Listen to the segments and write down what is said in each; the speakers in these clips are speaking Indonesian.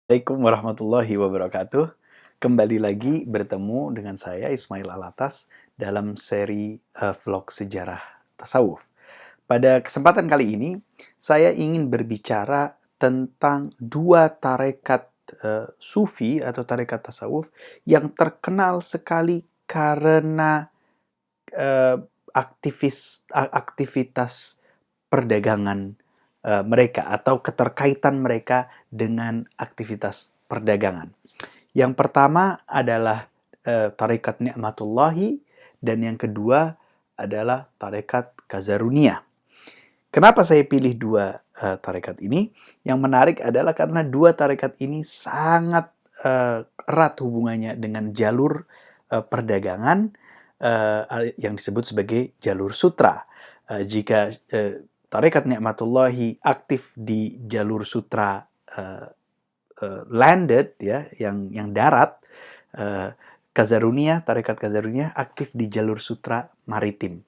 Assalamualaikum warahmatullahi wabarakatuh. Kembali lagi bertemu dengan saya Ismail Alatas dalam seri vlog sejarah tasawuf. Pada kesempatan kali ini, saya ingin berbicara tentang dua tarekat sufi atau tarekat tasawuf yang terkenal sekali karena eh, aktivitas perdagangan mereka atau keterkaitan mereka dengan aktivitas perdagangan. Yang pertama adalah tarekat Ni'matullahi dan yang kedua adalah tarekat Kazaruniyah. Kenapa saya pilih dua tarekat ini? Yang menarik adalah karena dua tarekat ini sangat erat hubungannya dengan jalur perdagangan yang disebut sebagai jalur sutra. Jika tarekat Ni'matullahi aktif di jalur sutra landed, ya, yang darat, tarekat Kazaruniyah aktif di jalur sutra maritim.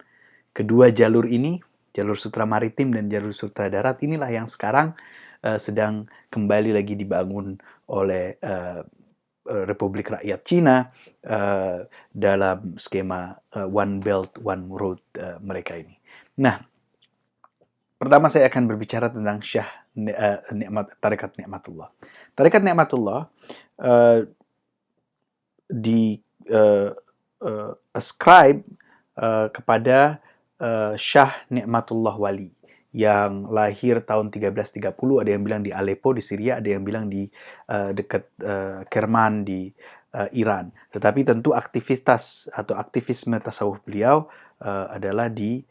Kedua jalur ini, jalur sutra maritim dan jalur sutra darat, inilah yang sekarang sedang kembali lagi dibangun oleh Republik Rakyat Cina dalam skema One Belt One Road mereka ini. Nah, pertama saya akan berbicara tentang tarekat Ni'matullah. Tarekat Ni'matullah di ascribe kepada Syah Ni'matullah Wali yang lahir tahun 1330, ada yang bilang di Aleppo di Syria, ada yang bilang di dekat Kerman di Iran. Tetapi tentu aktivitas atau aktivisme tasawuf beliau adalah di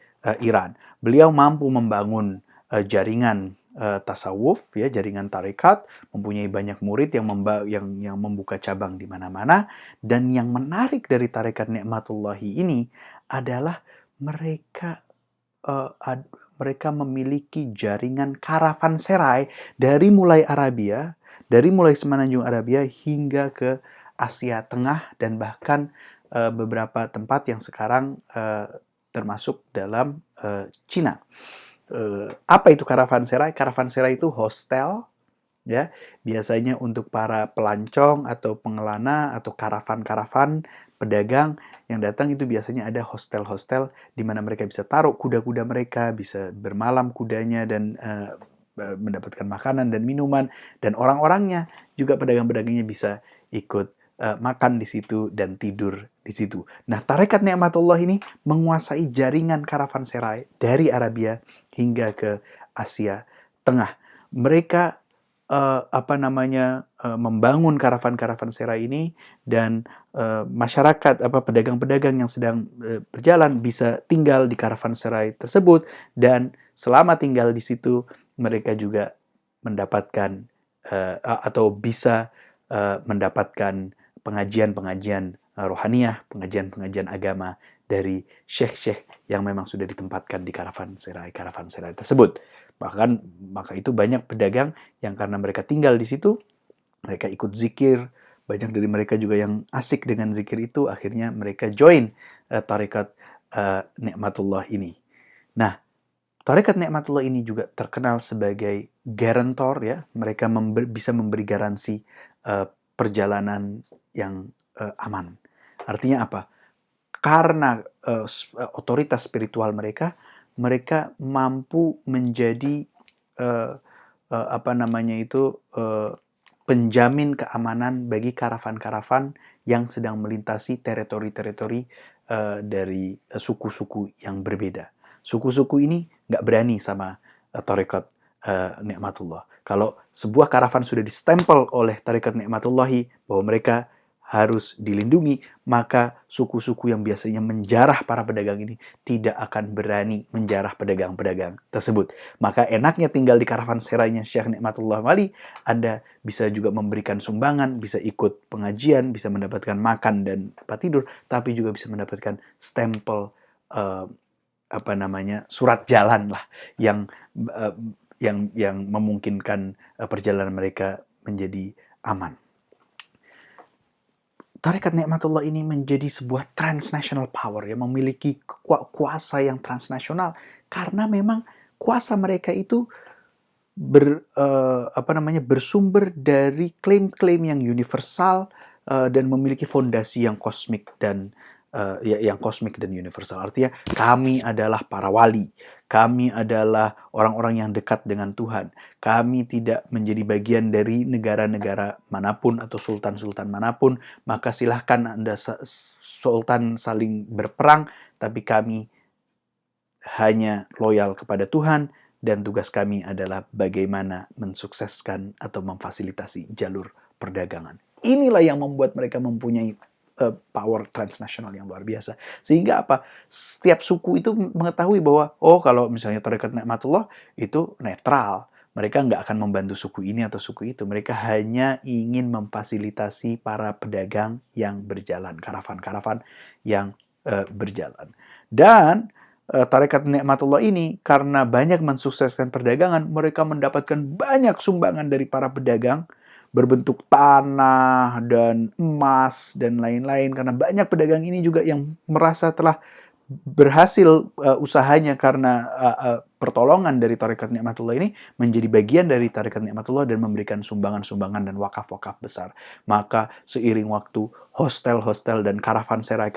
Iran. Beliau mampu membangun jaringan tasawuf, ya, jaringan tarekat, mempunyai banyak murid yang membuka cabang di mana-mana. Dan yang menarik dari tarekat Ni'matullahi ini adalah mereka memiliki jaringan karavanserai dari mulai Arabia, dari mulai semenanjung Arabia hingga ke Asia Tengah dan bahkan beberapa tempat yang sekarang termasuk dalam Cina. Apa itu karavanserai? Karavanserai itu hostel, ya, biasanya untuk para pelancong atau pengelana atau karavan-karavan pedagang yang datang. Itu biasanya ada hostel-hostel di mana mereka bisa taruh kuda-kuda mereka, bisa bermalam kudanya dan mendapatkan makanan dan minuman, dan orang-orangnya juga pedagang-pedagangnya bisa ikut makan di situ dan tidur di situ. Nah, tarekat Ni'matullah ini menguasai jaringan karavanserai dari Arabia hingga ke Asia Tengah. Mereka membangun karavan-karavanserai ini, dan masyarakat, pedagang-pedagang yang sedang berjalan bisa tinggal di karavanserai tersebut, dan selama tinggal di situ mereka juga mendapatkan atau bisa mendapatkan pengajian-pengajian rohaniyah, pengajian-pengajian agama dari syekh-syekh yang memang sudah ditempatkan di karavanserai tersebut. Bahkan maka itu banyak pedagang yang karena mereka tinggal di situ, mereka ikut zikir, banyak dari mereka juga yang asik dengan zikir itu, akhirnya mereka join tarekat Ni'matullah ini. Nah, tarekat Ni'matullah ini juga terkenal sebagai guarantor, ya. Mereka bisa memberi garansi perjalanan yang aman. Artinya apa? Karena otoritas spiritual mereka, mereka mampu menjadi penjamin keamanan bagi karavan-karavan yang sedang melintasi teritori-teritori dari suku-suku yang berbeda. Suku-suku ini nggak berani sama tarekat Ni'matullah. Kalau sebuah karavan sudah distempel oleh tarekat Ni'matullahi bahwa mereka harus dilindungi, maka suku-suku yang biasanya menjarah para pedagang ini tidak akan berani menjarah pedagang-pedagang tersebut. Maka enaknya tinggal di karavanserainya Syekh Ni'matullah Wali, Anda bisa juga memberikan sumbangan, bisa ikut pengajian, bisa mendapatkan makan dan tempat tidur, tapi juga bisa mendapatkan stempel surat jalan lah yang memungkinkan perjalanan mereka menjadi aman. Tarekat Ni'matullah ini menjadi sebuah transnational power, yang memiliki kuasa yang transnasional karena memang kuasa mereka itu bersumber dari klaim-klaim yang universal dan memiliki fondasi yang kosmik dan universal. Artinya kami adalah para wali, kami adalah orang-orang yang dekat dengan Tuhan. Kami tidak menjadi bagian dari negara-negara manapun atau sultan-sultan manapun, maka silahkan Anda sultan saling berperang, tapi kami hanya loyal kepada Tuhan, dan tugas kami adalah bagaimana mensukseskan atau memfasilitasi jalur perdagangan. Inilah yang membuat mereka mempunyai power transnasional yang luar biasa. Sehingga apa? Setiap suku itu mengetahui bahwa, oh kalau misalnya Tarekat Nikmatullah itu netral. Mereka nggak akan membantu suku ini atau suku itu. Mereka hanya ingin memfasilitasi para pedagang yang berjalan, karavan-karavan yang berjalan. Dan Tarekat Nikmatullah ini karena banyak mensukseskan perdagangan, mereka mendapatkan banyak sumbangan dari para pedagang berbentuk tanah dan emas dan lain-lain, karena banyak pedagang ini juga yang merasa telah berhasil usahanya karena pertolongan dari Tarekat Nikmatullah ini, menjadi bagian dari Tarekat Nikmatullah dan memberikan sumbangan-sumbangan dan wakaf-wakaf besar. Maka seiring waktu, hostel-hostel dan karavanserai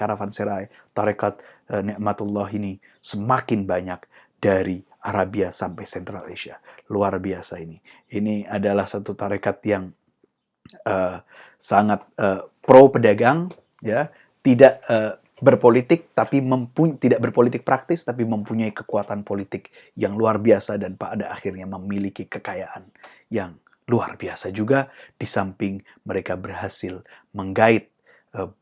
Tarekat Nikmatullah ini semakin banyak dari Arabia sampai Central Asia. Luar biasa ini. Ini adalah satu tarekat yang sangat pro pedagang, ya, tidak berpolitik tapi tidak berpolitik praktis, tapi mempunyai kekuatan politik yang luar biasa dan pada akhirnya memiliki kekayaan yang luar biasa juga, di samping mereka berhasil menggait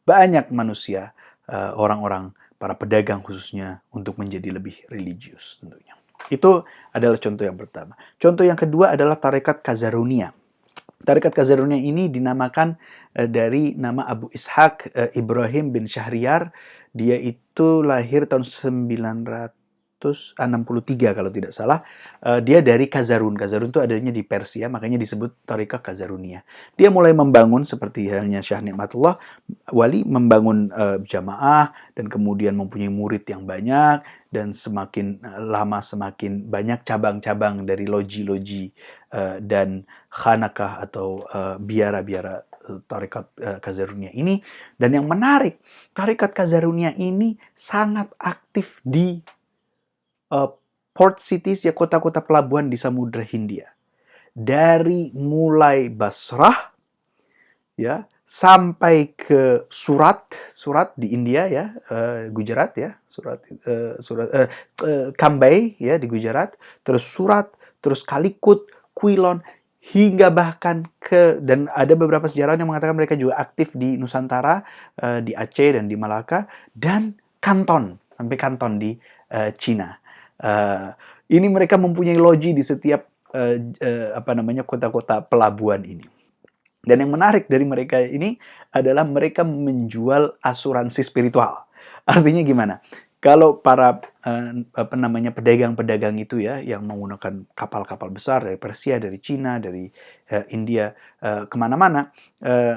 banyak manusia, orang-orang, para pedagang khususnya, untuk menjadi lebih religius tentunya. Itu adalah contoh yang pertama. Contoh yang kedua adalah Tarekat Kazarunia. Tarekat Kazarunia ini dinamakan dari nama Abu Ishaq Ibrahim bin Syahriar. Dia itu lahir tahun 963 kalau tidak salah. Dia dari Kazarun. Kazarun itu adanya di Persia, makanya disebut Tarekat Kazarunia. Dia mulai membangun seperti halnya Syekh Nikmatullah Wali, membangun jamaah dan kemudian mempunyai murid yang banyak, dan semakin lama semakin banyak cabang-cabang dari loji-loji dan khanakah atau biara-biara Tarekat Kazarunia ini. Dan yang menarik, Tarekat Kazarunia ini sangat aktif di port cities, ya, kota-kota pelabuhan di Samudra Hindia. Dari mulai Basrah, ya, sampai ke Surat di India, ya, Gujarat, ya, Cambay, ya, di Gujarat, terus Surat, terus Calicut, Quilon, hingga bahkan dan ada beberapa sejarawan yang mengatakan mereka juga aktif di Nusantara, di Aceh dan di Malaka, dan Kanton, sampai Kanton di Cina. Ini mereka mempunyai loji di setiap kota-kota pelabuhan ini. Dan yang menarik dari mereka ini adalah mereka menjual asuransi spiritual. Artinya gimana? Kalau para pedagang-pedagang itu, ya, yang menggunakan kapal-kapal besar dari Persia, dari Cina, dari India, kemana-mana,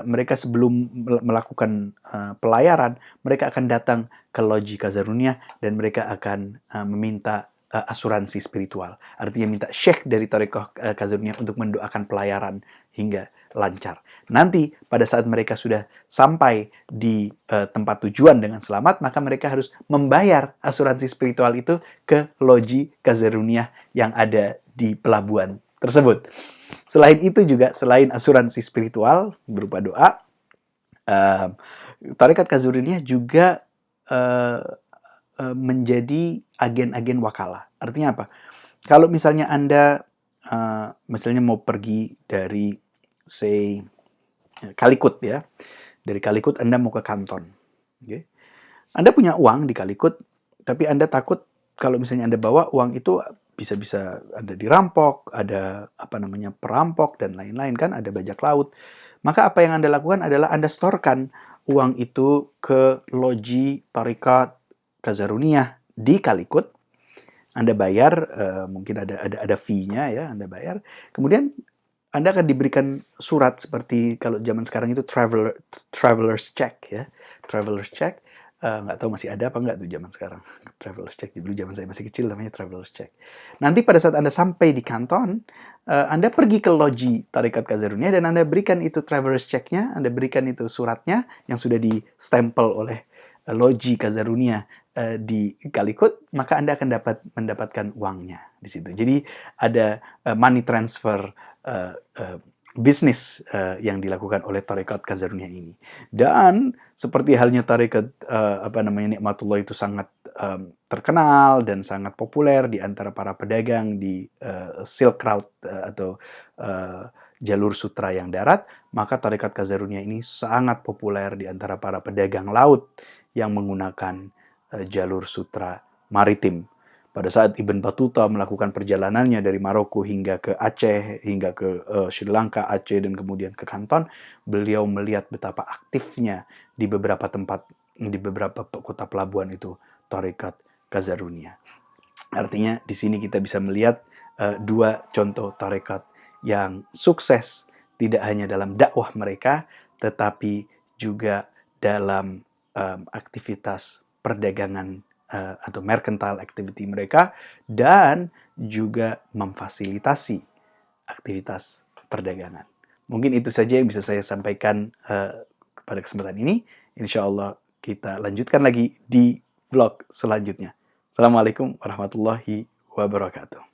mereka sebelum melakukan pelayaran, mereka akan datang ke loji Kazarunia dan mereka akan meminta asuransi spiritual. Artinya minta syekh dari Tarekat Kazarunia untuk mendoakan pelayaran hingga lancar. Nanti pada saat mereka sudah sampai di tempat tujuan dengan selamat, maka mereka harus membayar asuransi spiritual itu ke loji Kazarunia yang ada di pelabuhan tersebut. Selain itu juga, selain asuransi spiritual berupa doa, Tarekat Kazarunia juga menjadi agen-agen wakalah. Artinya apa? Kalau misalnya Anda misalnya mau pergi dari, say, Calicut, ya. Dari Calicut Anda mau ke Kanton. Okay? Anda punya uang di Calicut, tapi Anda takut kalau misalnya Anda bawa uang itu bisa-bisa Anda dirampok, ada perampok dan lain-lain, kan, ada bajak laut. Maka apa yang Anda lakukan adalah Anda storekan uang itu ke loji Tarekat Kazarunia di Calicut. Anda bayar, mungkin ada fee-nya, ya, Anda bayar. Kemudian Anda akan diberikan surat seperti kalau zaman sekarang itu traveler's check, ya, traveler's check. nggak tahu masih ada apa nggak tuh zaman sekarang. Traveler's check, dulu zaman saya masih kecil namanya traveler's check. Nanti pada saat Anda sampai di kanton, Anda pergi ke loji Tarekat Kazarunia dan Anda berikan itu traveler's check-nya, Anda berikan itu suratnya yang sudah di-stempel oleh loji Kazarunia di Calicut, maka Anda akan mendapatkan uangnya di situ. Jadi ada money transfer bisnis yang dilakukan oleh Tarekat Kazarunia ini. Dan seperti halnya tarekat Nikmatullah itu sangat terkenal dan sangat populer di antara para pedagang di Silk Route atau jalur sutra yang darat, maka tarekat Kazarunia ini sangat populer di antara para pedagang laut yang menggunakan jalur sutra maritim. Pada saat Ibn Battuta melakukan perjalanannya dari Maroko hingga ke Aceh, hingga ke Sri Lanka, Aceh, dan kemudian ke Kanton, beliau melihat betapa aktifnya di beberapa tempat, di beberapa kota pelabuhan itu, tarekat Kazarunia. Artinya di sini kita bisa melihat dua contoh tarekat yang sukses, tidak hanya dalam dakwah mereka, tetapi juga dalam aktivitas perdagangan atau mercantile activity mereka, dan juga memfasilitasi aktivitas perdagangan. Mungkin itu saja yang bisa saya sampaikan pada kesempatan ini. Insya Allah kita lanjutkan lagi di vlog selanjutnya. Assalamualaikum warahmatullahi wabarakatuh.